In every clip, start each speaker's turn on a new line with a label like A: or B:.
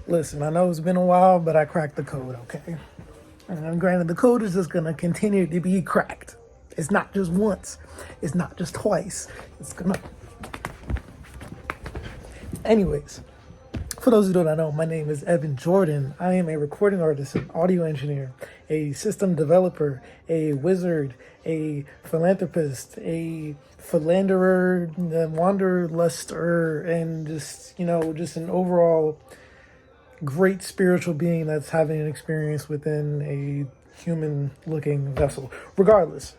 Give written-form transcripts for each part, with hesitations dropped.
A: Listen, I know it's been a while, but I cracked the code, okay? And granted, the code is just gonna continue to be cracked. It's not just once. It's not just twice. It's gonna... Anyways, for those who don't know, my name is Evan Jordan. I am a recording artist, an audio engineer, a system developer, a wizard, a philanthropist, a philanderer, a wanderluster, and just an overall great spiritual being that's having an experience within a human-looking vessel. Regardless,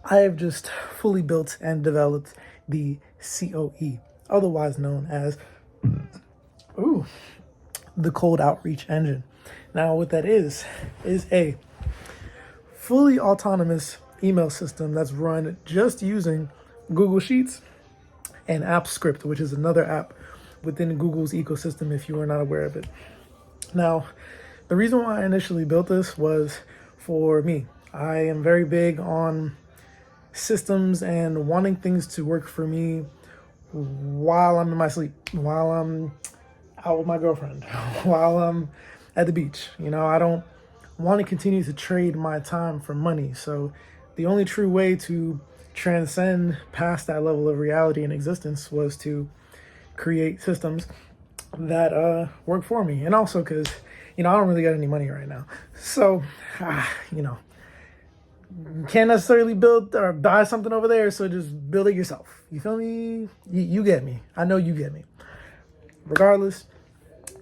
A: I have just fully built and developed the COE, otherwise known as the Cold Outreach Engine. Now, what that is a fully autonomous email system that's run just using Google Sheets and AppScript, which is another app within Google's ecosystem if you are not aware of it. Now, the reason why I initially built this was for me. I am very big on systems and wanting things to work for me while I'm in my sleep, while I'm out with my girlfriend, while I'm at the beach. I don't want to continue to trade my time for money. So the only true way to transcend past that level of reality and existence was to create systems that work for me. And also because, I don't really got any money right now. So, can't necessarily build or buy something over there. So just build it yourself. You feel me? You get me. I know you get me. Regardless,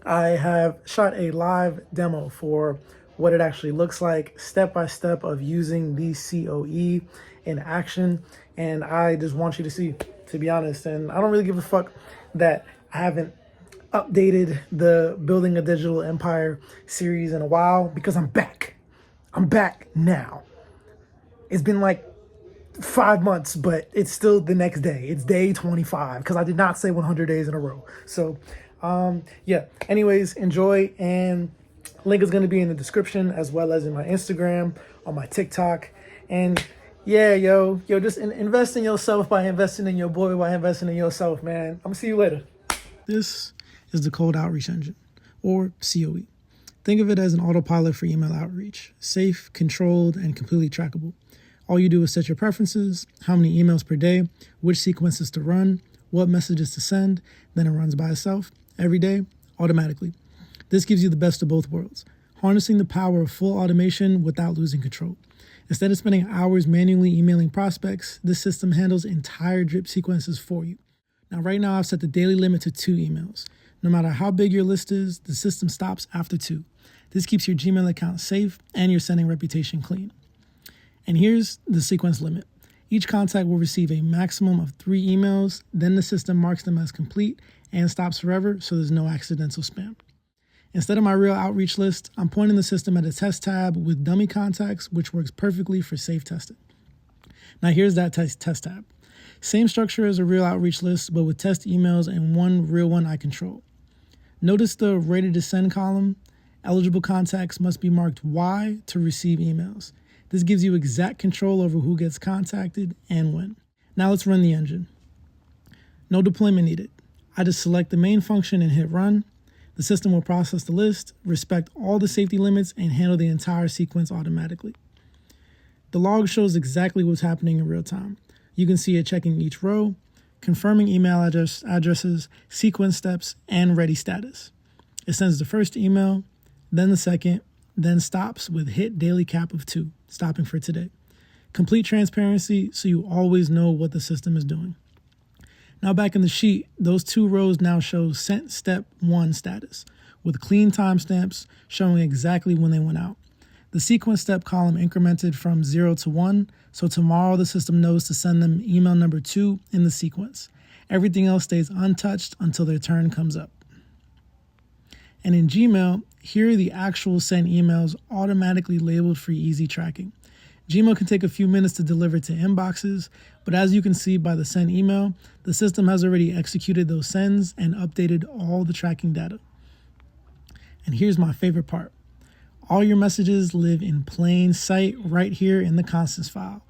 A: I have shot a live demo for what it actually looks like, step by step of using the COE in action. And I just want you to see, to be honest. And I don't really give a fuck that I haven't updated the Building a Digital Empire series in a while, because I'm back. I'm back now. It's been like 5 months, but it's still the next day. It's day 25 because I did not say 100 days in a row. So, yeah. Anyways, enjoy, and link is going to be in the description as well as in my Instagram, on my TikTok, and yeah, just invest in yourself by investing in your boy, by investing in yourself, man. I'm gonna see you later. This is the Cold Outreach Engine, or COE. Think of it as an autopilot for email outreach, safe, controlled, and completely trackable. All you do is set your preferences, how many emails per day, which sequences to run, what messages to send, then it runs by itself every day, automatically. This gives you the best of both worlds, harnessing the power of full automation without losing control. Instead of spending hours manually emailing prospects, this system handles entire drip sequences for you. Now, right now, I've set the daily limit to 2 emails. No matter how big your list is, the system stops after 2. This keeps your Gmail account safe and your sending reputation clean. And here's the sequence limit. Each contact will receive a maximum of 3 emails, then the system marks them as complete and stops forever, so there's no accidental spam. Instead of my real outreach list, I'm pointing the system at a test tab with dummy contacts, which works perfectly for safe testing. Now here's that test tab. Same structure as a real outreach list, but with test emails and one real one I control. Notice the ready to send column. Eligible contacts must be marked Y to receive emails. This gives you exact control over who gets contacted and when. Now let's run the engine. No deployment needed. I just select the main function and hit run. The system will process the list, respect all the safety limits, and handle the entire sequence automatically. The log shows exactly what's happening in real time. You can see it checking each row, confirming email addresses, sequence steps, and ready status. It sends the first email, then the second, then stops with hit daily cap of 2, stopping for today. Complete transparency, so you always know what the system is doing. Now back in the sheet, those 2 rows now show sent step 1 status, with clean timestamps showing exactly when they went out. The sequence step column incremented from 0 to 1, so tomorrow the system knows to send them email number 2 in the sequence. Everything else stays untouched until their turn comes up. And in Gmail, here are the actual sent emails automatically labeled for easy tracking. Gmail can take a few minutes to deliver to inboxes, but as you can see by the send email, the system has already executed those sends and updated all the tracking data. And here's my favorite part. All your messages live in plain sight right here in the constants file.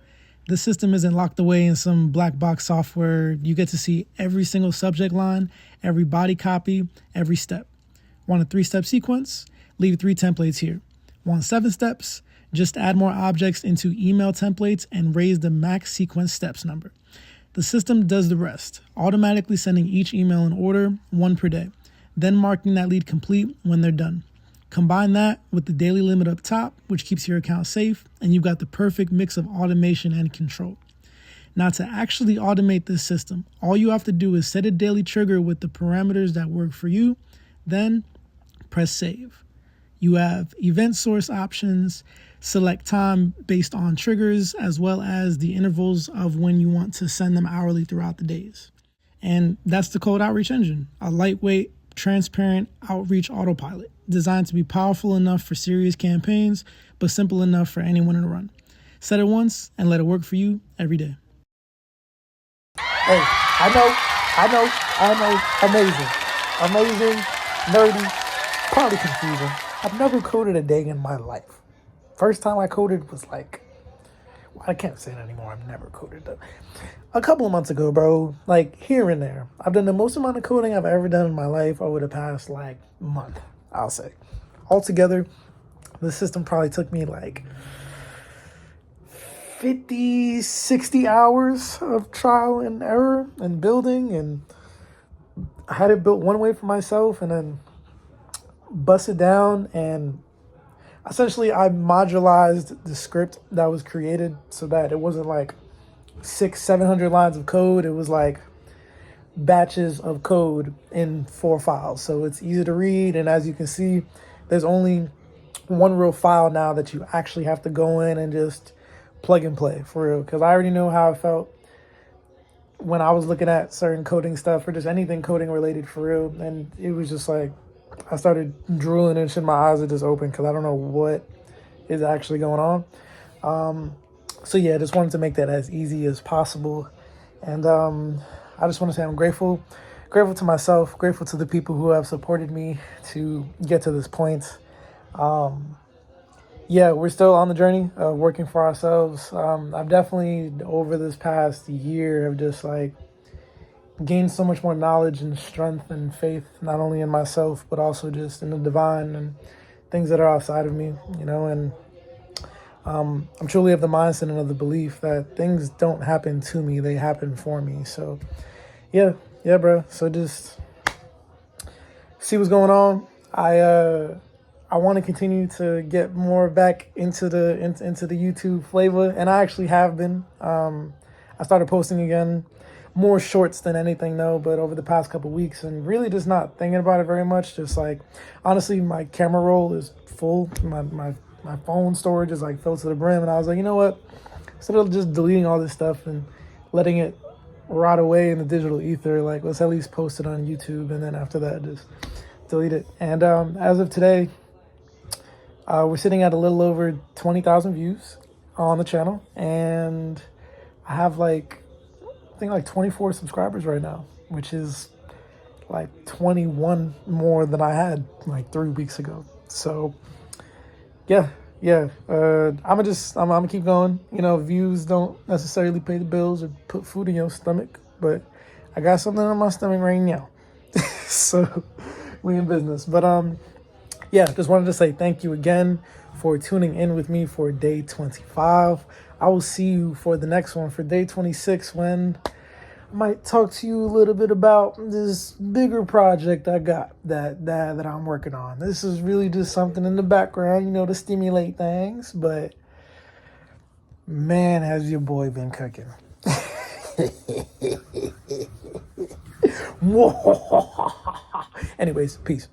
A: The system isn't locked away in some black box software. You get to see every single subject line, every body copy, every step. Want a 3-step sequence? Leave 3 templates here. Want 7 steps? Just add more objects into email templates and raise the max sequence steps number. The system does the rest, automatically sending each email in order, 1 per day, then marking that lead complete when they're done. Combine that with the daily limit up top, which keeps your account safe, and you've got the perfect mix of automation and control. Now, to actually automate this system, all you have to do is set a daily trigger with the parameters that work for you, then press save. You have event source options, select time based on triggers, as well as the intervals of when you want to send them hourly throughout the days. And that's the Cold Outreach Engine, a lightweight, transparent outreach autopilot designed to be powerful enough for serious campaigns, but simple enough for anyone to run. Set it once and let it work for you every day. Hey, I know, amazing, nerdy, probably confusing. I've never coded a day in my life. First time I coded was like, well, I can't say it anymore. I've never coded a couple of months ago, bro. Like here and there. I've done the most amount of coding I've ever done in my life over the past like month, I'll say. Altogether, the system probably took me like 50, 60 hours of trial and error and building, and I had it built one way for myself and then bust it down, and essentially I modularized the script that was created so that it wasn't like 600-700 lines of code. It was like batches of code in 4 files, so it's easy to read. And as you can see, there's only one real file now that you actually have to go in and just plug and play for real, because I already know how I felt when I was looking at certain coding stuff or just anything coding related for real, and it was just like I started drooling and shit. My eyes are just open because I don't know what is actually going on. So yeah, I just wanted to make that as easy as possible. And I just want to say I'm grateful to myself, grateful to the people who have supported me to get to this point. Yeah, we're still on the journey of working for ourselves. I've definitely, over this past year, have just like gained so much more knowledge and strength and faith, not only in myself, but also just in the divine and things that are outside of me, you know. And I'm truly of the mindset and of the belief that things don't happen to me, they happen for me. So yeah, bro. So just see what's going on. I want to continue to get more back into the YouTube flavor, and I actually have been. I started posting again, more shorts than anything though, but over the past couple weeks, and really just not thinking about it very much. Just like, honestly, my camera roll is full. My phone storage is like filled to the brim, and I was like, you know what? Instead of just deleting all this stuff and letting it rot away in the digital ether, like let's at least post it on YouTube, and then after that, just delete it. And as of today, we're sitting at a little over 20,000 views on the channel, and I have like, I think like 24 subscribers right now, which is like 21 more than I had like 3 weeks ago. So yeah. I'm gonna keep going. You know, views don't necessarily pay the bills or put food in your stomach, but I got something on my stomach right now. So we in business. But yeah, just wanted to say thank you again for tuning in with me for day 25. I will see you for the next one for day 26, when I might talk to you a little bit about this bigger project I got that I'm working on. This is really just something in the background, you know, to stimulate things. But man, has your boy been cooking. Anyways, peace.